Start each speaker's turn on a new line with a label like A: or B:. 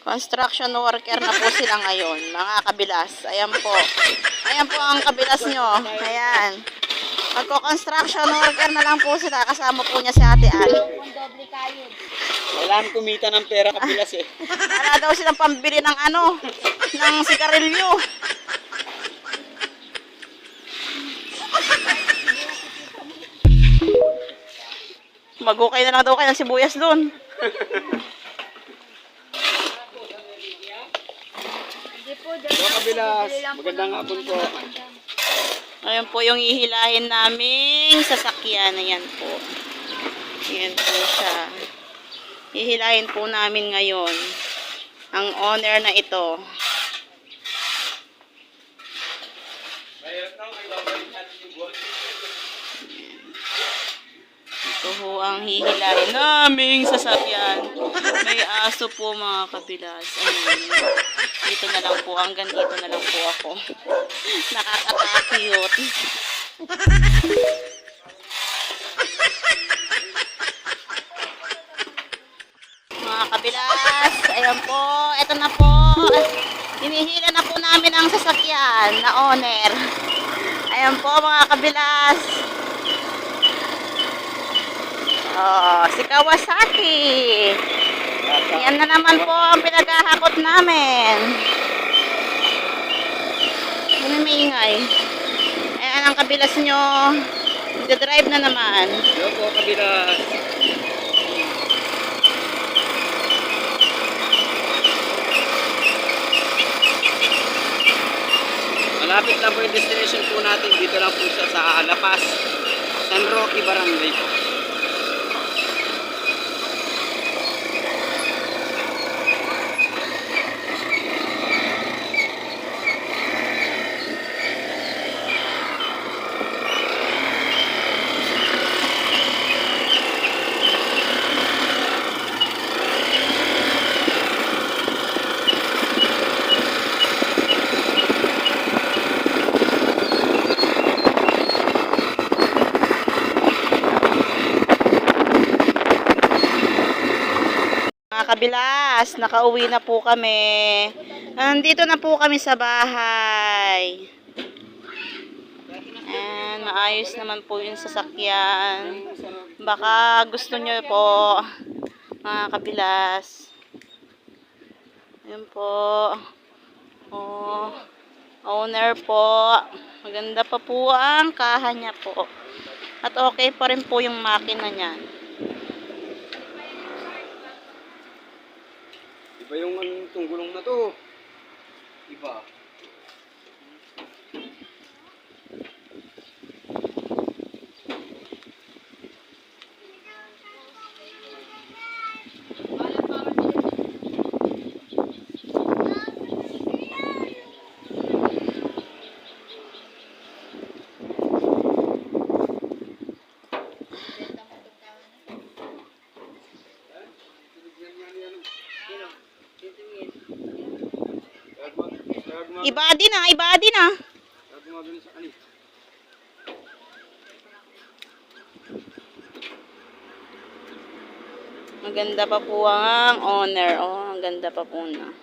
A: Construction worker na po sila ngayon, mga kabilas. Ayan po. Ayan po ang kabilas nyo. Ayan. Magko-construction worker na lang po sila. Kasama po niya si Ate Ann.
B: Kailangan kumita ng pera kabilas eh.
A: Wala daw silang pambili ng ano, ng sigarilyo. Magukay na lang daw kayo ng sibuyas doon.
B: Hello kabilas, magandang hapon po.
A: Ayan po yung ihilahin naming sasakyan. Ayan po. Ayan po siya. Ihilahin po namin ngayon ang owner na ito. Ito ho ang hihilahin naming sasakyan. May aso po mga kabilas. Ayan. Dito na lang po. Hanggang dito na lang po ako. Nakaka-cute. Mga kabilas. Ayan po. Ito na po. Hinihila na po namin ang sasakyan na owner. Ayan po mga kabilas. Oh, si Kawasaki. Yan na naman po ang pinaghahakot namin. Ano may ingay? Ayan ang kabilas nyo. Nagdadrive na naman.
B: Hello po kabilas. Malapit lang po yung destination po natin. Dito lang po siya sa Lapas, San Roque Barangay po.
A: Mga kabilas, nakauwi na po kami. Nandito na po kami sa bahay. Ayan, maayos naman po yung sasakyan. Baka gusto nyo po, mga kabilas. Ayan po. Oh, owner po. Maganda pa po ang kaha niya po. At okay pa rin po yung makina niya.
B: Iba yung itong gulong na to. Iba.
A: Iba din ah, iba din ah. Maganda pa po ang owner. Oh, ang ganda pa po na.